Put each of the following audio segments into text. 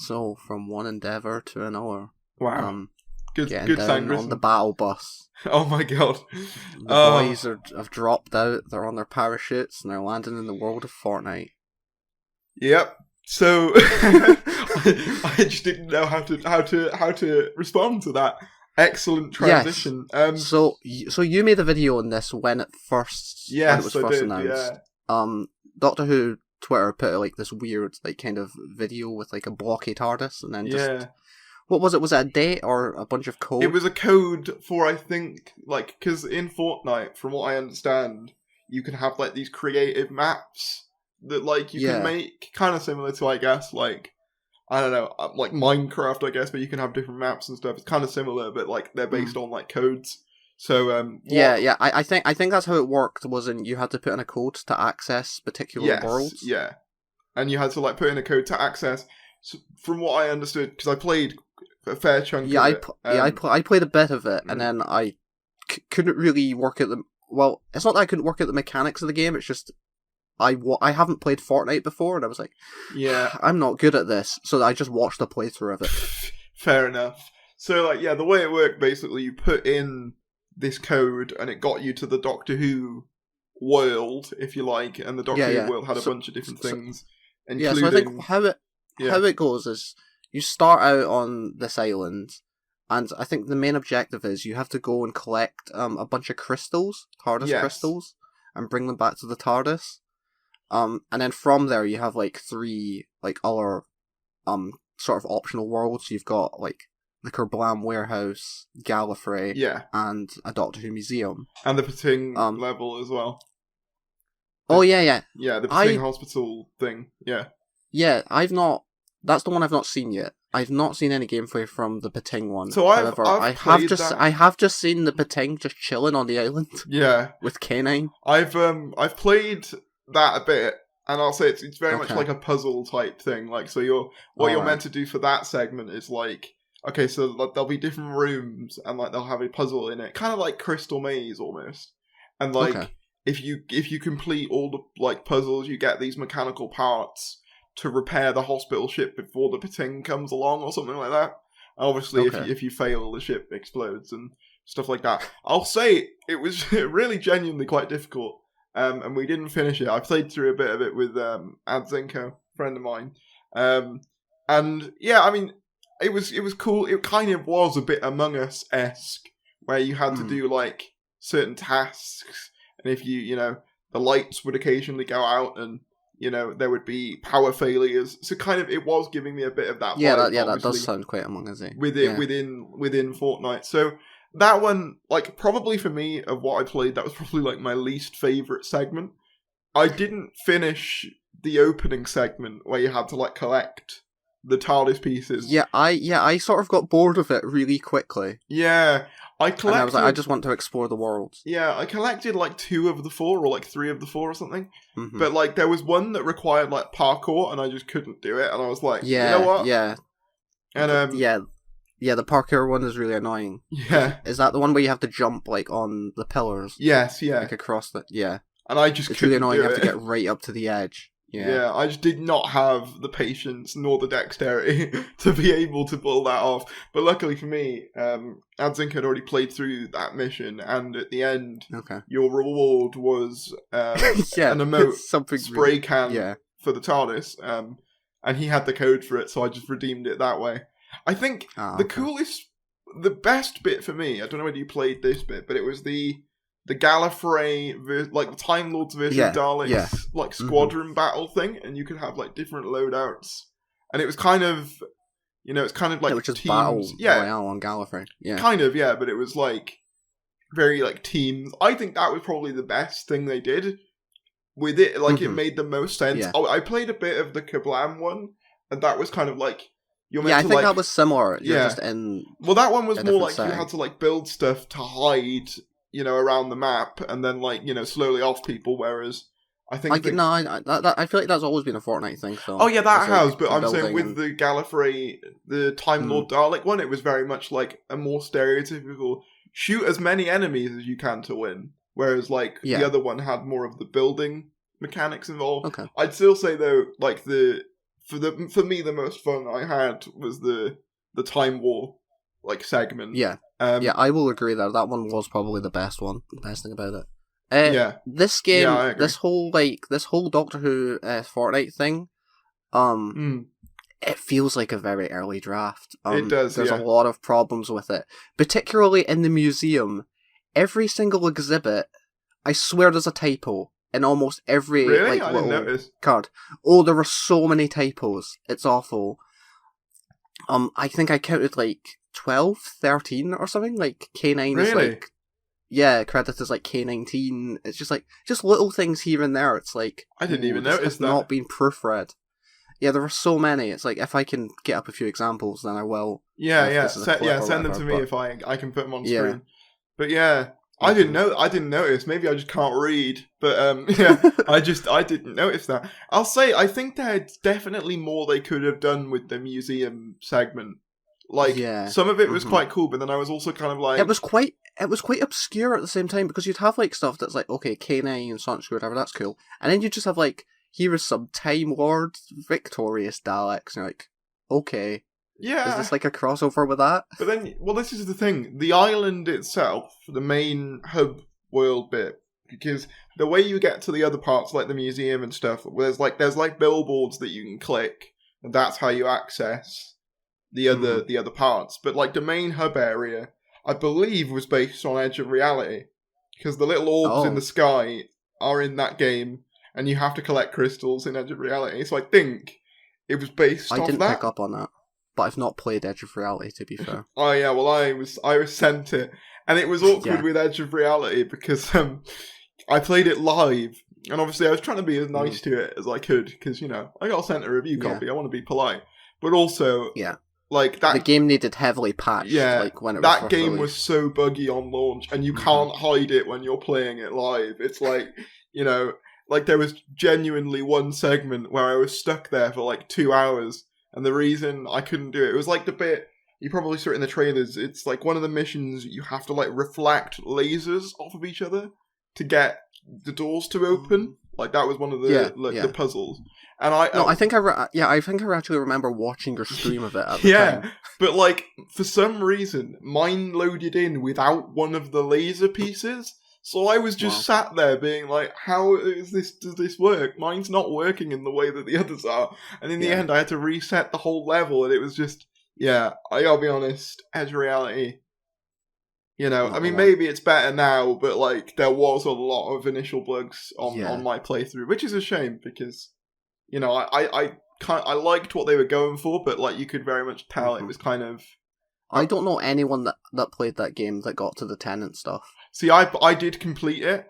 So, from one endeavour to another. Wow. Good Getting sign, down on the battle bus. Oh my god. The boys have dropped out, they're on their parachutes, and they're landing in the world of Fortnite. Yep. So I just didn't know how to respond to that. Excellent transition. Yes. So you made a video on this when it was first announced. Yeah. Doctor Who Twitter put like this weird like kind of video with like a blocky TARDIS, and then just what was it? Was it a date or a bunch of code? It was a code for, I think, like, because in Fortnite, from what I understand, you can have like these creative maps that like you can make, kind of similar to, I guess, like, I don't know, like Minecraft, I guess, but you can have different maps and stuff. It's kind of similar, but like they're based on like codes. So I think that's how it worked. Was you had to put in a code to access particular worlds. Yeah, and you had to like put in a code to access. So from what I understood, because I played a fair chunk. Of it. I played a bit of it, and then I couldn't really work at the. Well, it's not that I couldn't work at the mechanics of the game. It's just I haven't played Fortnite before, and I was like, I'm not good at this, so I just watched a playthrough of it. Fair enough. So, like, the way it worked, basically, you put in this code, and it got you to the Doctor Who world, if you like, and the Doctor Who world had a bunch of different things, including... so I think how it goes is, you start out on this island, and I think the main objective is you have to go and collect a bunch of crystals, TARDIS crystals, and bring them back to the TARDIS. And then from there you have like 3 like other sort of optional worlds. You've got like the Kerblam warehouse, Gallifrey, and a Doctor Who museum, and the Pting level as well. Oh yeah, the Pting hospital thing. Yeah, that's the one I've not seen yet. I've not seen any gameplay from the Pting one. So I have just seen the Pting just chilling on the island. Yeah, with Canine. I've played that a bit, and I'll say it's very much like a puzzle type thing. Like, so you're meant to do for that segment is like, okay, so like, there'll be different rooms, and like they'll have a puzzle in it, kind of like Crystal Maze almost. And like if you complete all the like puzzles, you get these mechanical parts to repair the hospital ship before the Pting comes along or something like that. Obviously, if you fail, the ship explodes and stuff like that. I'll say it was really genuinely quite difficult. And we didn't finish it. I played through a bit of it with Adzinko, a friend of mine. And yeah, I mean, it was cool. It kind of was a bit Among Us-esque, where you had to do like certain tasks, and if you the lights would occasionally go out, and there would be power failures. So kind of it was giving me a bit of that. Vibe, that does sound quite Among Us within Fortnite. So. That one, like, probably for me, of what I played, that was probably, like, my least favourite segment. I didn't finish the opening segment where you had to, like, collect the TARDIS pieces. I sort of got bored of it really quickly. Yeah, I collected... And I was like, I just want to explore the world. Yeah, I collected, like, 2 of the 4, or, like, 3 of the 4 or something. Mm-hmm. But, like, there was one that required, like, parkour, and I just couldn't do it, and I was like, you know what? Yeah. And, Yeah, the parkour one is really annoying. Yeah. Is that the one where you have to jump, like, on the pillars? Yes, yeah. Like, across the... Yeah. And I just It's really annoying, you have to get right up to the edge. Yeah, I just did not have the patience nor the dexterity to be able to pull that off. But luckily for me, Adzink had already played through that mission, and at the end, your reward was an emote spray can for the TARDIS, and he had the code for it, so I just redeemed it that way. I think the best bit for me, I don't know whether you played this bit, but it was the Gallifrey, like the Time Lords versus Daleks, like squadron battle thing, and you could have like different loadouts, and it was kind of, it's kind of like which is teams, battle royale on Gallifrey, kind of, but it was like very like teams. I think that was probably the best thing they did with it. Like it made the most sense. Yeah. Oh, I played a bit of the Kerblam one, and that was kind of like. I think that was similar. Just in well, that one was more like setting. You had to like build stuff to hide, around the map, and then like slowly off people. Whereas I think I feel like that's always been a Fortnite thing. So oh yeah, that has. But I'm saying with the Gallifrey, the Time Lord Dalek one, it was very much like a more stereotypical shoot as many enemies as you can to win. Whereas like the other one had more of the building mechanics involved. Okay. I'd still say though, like for me the most fun I had was the Time War like segment. Yeah, I will agree that one was probably the best thing about it. This game, this whole Doctor Who Fortnite thing, it feels like a very early draft. It does. There's a lot of problems with it, particularly in the museum. Every single exhibit, I swear, there's a typo in almost every little card. Oh, there were so many typos. It's awful. I think I counted 12, 13 or something. Canine is credited as K19. It's just little things here and there. It's I didn't even notice that. Not been proofread. Yeah, there were so many. It's if I can get up a few examples, then I will. Yeah. Send them to me if I can put them on screen. But I didn't notice. Maybe I just can't read. But I didn't notice that. I'll say I think there's definitely more they could have done with the museum segment. Some of it was quite cool, but then I was also kind of it was quite obscure at the same time, because you'd have stuff that's okay, Canine and Sunshine, whatever, that's cool, and then you just have here is some Time Lord victorious Daleks, and you're okay. Yeah. Is this a crossover with that? But then, this is the thing. The island itself, the main hub world bit, because the way you get to the other parts, like the museum and stuff, there's billboards that you can click, and that's how you access the other parts. But the main hub area, I believe, was based on Edge of Reality, because the little orbs in the sky are in that game, and you have to collect crystals in Edge of Reality. So I think it was based off that. I didn't pick up on that. But I've not played Edge of Reality, to be fair. Oh yeah, well I was sent it, and it was awkward with Edge of Reality because I played it live, and obviously I was trying to be as nice to it as I could because I got sent a review copy. I want to be polite, but also that the game needed heavily patched. Yeah, when it was that game was so buggy on launch, and you can't hide it when you're playing it live. It's there was genuinely one segment where I was stuck there for 2 hours. And the reason I couldn't do it was the bit, you probably saw it in the trailers, it's one of the missions you have to reflect lasers off of each other to get the doors to open. That was one of the puzzles. And I think I actually remember watching your stream of it at the time. But for some reason, mine loaded in without one of the laser pieces. So I was just sat there being how does this work? Mine's not working in the way that the others are. And in the end, I had to reset the whole level, and it was just, I gotta be honest, Edge Reality, maybe it's better now, but there was a lot of initial bugs on my playthrough, which is a shame, because, I liked what they were going for, but you could very much tell it was kind of... I don't know anyone that played that game that got to the Tenant stuff. See, I did complete it.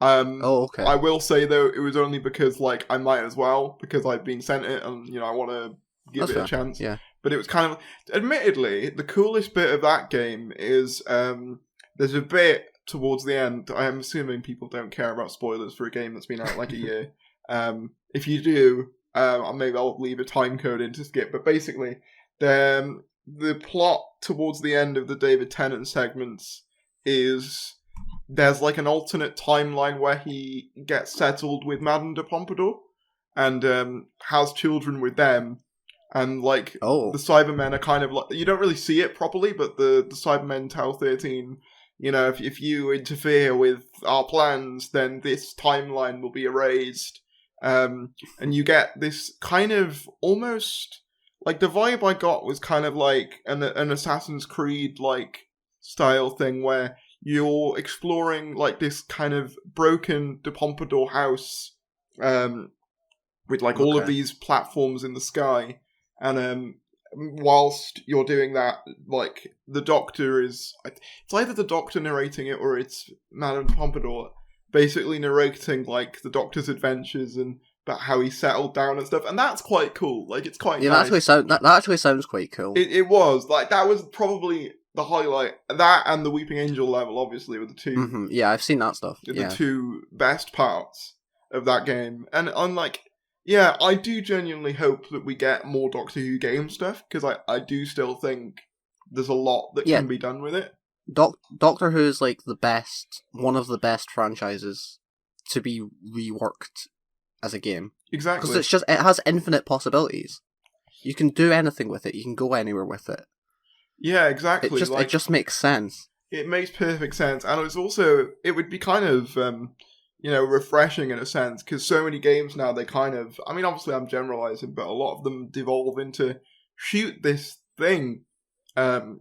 Okay. I will say, though, it was only because, I might as well, because I've been sent it, and, I want to give it a chance. Yeah. But it was kind of... Admittedly, the coolest bit of that game is, there's a bit towards the end, I am assuming people don't care about spoilers for a game that's been out, a year. If you do, maybe I'll leave a time code in to skip, but basically, the plot towards the end of the David Tennant segments is... There's an alternate timeline where he gets settled with Madame de Pompadour and has children with them. And the Cybermen are kind of you don't really see it properly, but the Cybermen tell 13, if you interfere with our plans, then this timeline will be erased. And you get this kind of almost the vibe I got was kind of an Assassin's Creed style thing where you're exploring this kind of broken de Pompadour house with all of these platforms in the sky, and whilst you're doing that, the Doctor is, it's either the Doctor narrating it or it's Madame de Pompadour basically narrating the Doctor's adventures and about how he settled down and stuff, and that's quite cool. It's quite nice. That actually sounds quite cool. It was that was probably the highlight. That and the Weeping Angel level, obviously, were the two. Mm-hmm. Yeah, I've seen that stuff. The two best parts of that game. And I do genuinely hope that we get more Doctor Who game stuff, because I do still think there's a lot that can be done with it. Doctor Who is one of the best franchises to be reworked as a game. Exactly. Because it has infinite possibilities. You can do anything with it. You can go anywhere with it. Yeah, exactly. It just makes sense. It makes perfect sense, and it would be kind of refreshing in a sense, because so many games now, they kind of, I mean, obviously I'm generalizing, but a lot of them devolve into shoot this thing, kind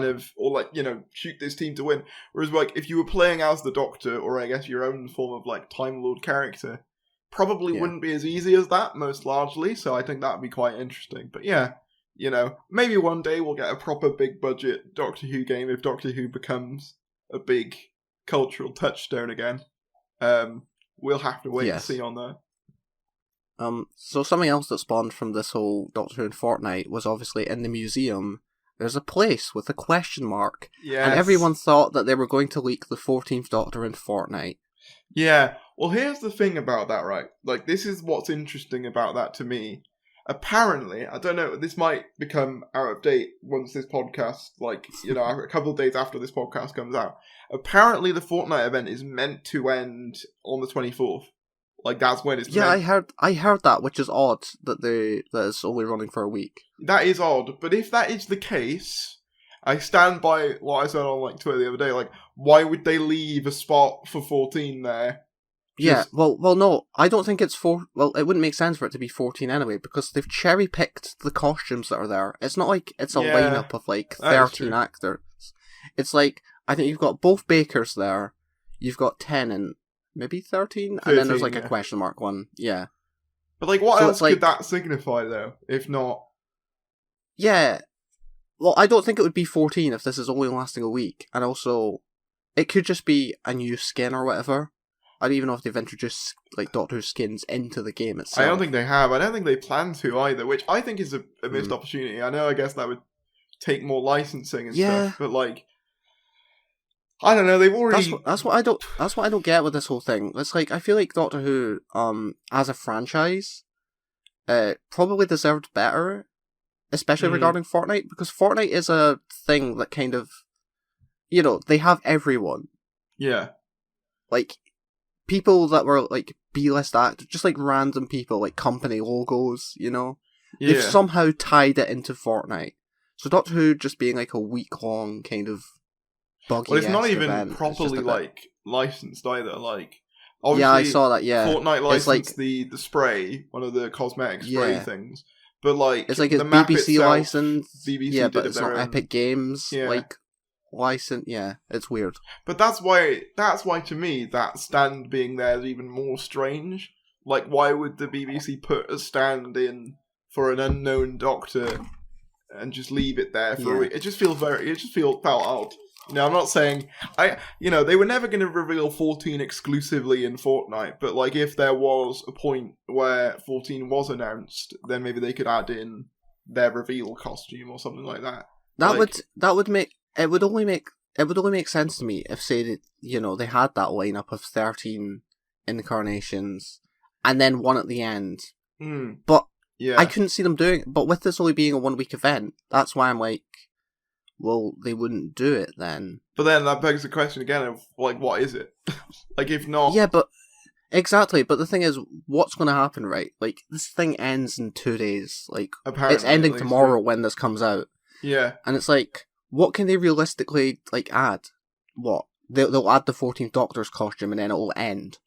of, or like, shoot this team to win. Whereas like if you were playing as the Doctor, or I guess your own form of like Time Lord character, probably wouldn't be as easy as that, most largely. So I think that would be quite interesting. But yeah, maybe one day we'll get a proper big budget Doctor Who game if Doctor Who becomes a big cultural touchstone again. We'll have to wait and see on that. So something else that spawned from this whole Doctor Who and Fortnite was obviously in the museum. There's a place with a question mark. Yes. And everyone thought that they were going to leak the 14th Doctor in Fortnite. Yeah. Well, here's the thing about that, right? Like, this is what's interesting about that to me. Apparently, I don't know, this might become out of date once this podcast, a couple of days after this podcast comes out. Apparently, the Fortnite event is meant to end on the 24th. Like, that's when it's meant. Yeah, I heard that, which is odd that it's only running for a week. That is odd, but if that is the case, I stand by what I said on Twitter the other day. Like, why would they leave a spot for 14 there? Yeah, well, no, I don't think it's well, it wouldn't make sense for it to be 14 anyway, because they've cherry-picked the costumes that are there. It's not like it's a lineup of 13 actors. It's like, I think you've got both Bakers there, you've got Tenant, maybe 13, and then there's a question mark one, yeah. But what else could that signify though, if not? Yeah, well, I don't think it would be 14 if this is only lasting a week, and also, it could just be a new skin or whatever. I don't even know if they've introduced Doctor Who skins into the game itself. I don't think they have. I don't think they plan to either, which I think is a missed opportunity. I know, I guess that would take more licensing and stuff, but I don't know. They've already. That's what I don't get with this whole thing. It's I feel like Doctor Who, as a franchise, probably deserved better, especially regarding Fortnite, because Fortnite is a thing that kind of, they have everyone. Yeah. People that were B-list actors, just random people, company logos, They've somehow tied it into Fortnite. So Doctor Who just being a week-long kind of buggy. Well, it's not even event, properly licensed either. Obviously, yeah, I saw that. Yeah, Fortnite licensed the spray, one of the cosmetic spray things, but it's the it's map BBC itself, licensed. BBC yeah, did but it's not own. Epic Games license. Yeah, it's weird. But that's why to me that stand being there is even more strange. Why would the BBC put a stand in for an unknown Doctor and just leave it there for a week? It just felt odd. I'm not saying they were never going to reveal 14 exclusively in Fortnite, but if there was a point where 14 was announced, then maybe they could add in their reveal costume or something like that. It would only make sense to me if, say, they had that lineup of 13 incarnations and then one at the end. But I couldn't see them doing it. But with this only being a 1 week event, that's why I'm well, they wouldn't do it then. But then that begs the question again of, what is it? If not... Yeah, but... Exactly, but the thing is, what's going to happen, right? This thing ends in 2 days. Apparently, it's ending tomorrow when this comes out. Yeah. And it's what can they realistically, add? What? They'll add the 14th Doctor's costume and then it'll end.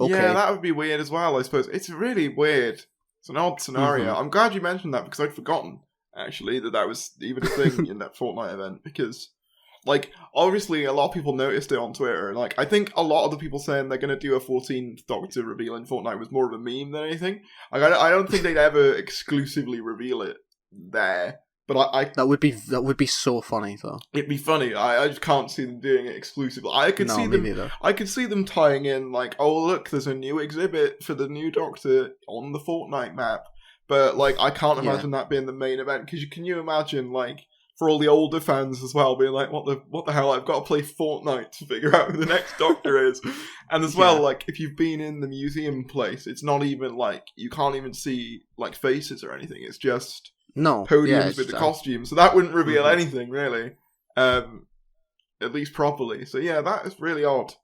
Okay. Yeah, that would be weird as well, I suppose. It's really weird. It's an odd scenario. I'm glad you mentioned that, because I'd forgotten, actually, that was even a thing in that Fortnite event, because, obviously a lot of people noticed it on Twitter, and, I think a lot of the people saying they're going to do a 14th Doctor reveal in Fortnite was more of a meme than anything. I don't think they'd ever exclusively reveal it there. But that would be so funny though. It'd be funny. I just can't see them doing it exclusively. I could see them tying in oh look, there's a new exhibit for the new Doctor on the Fortnite map. But I can't imagine that being the main event, because can you imagine for all the older fans as well being what the hell, I've got to play Fortnite to figure out who the next Doctor is. And as well, if you've been in the museum place, it's not even you can't even see faces or anything. It's just podiums with the costumes, so that wouldn't reveal anything really, at least properly. So yeah, that is really odd.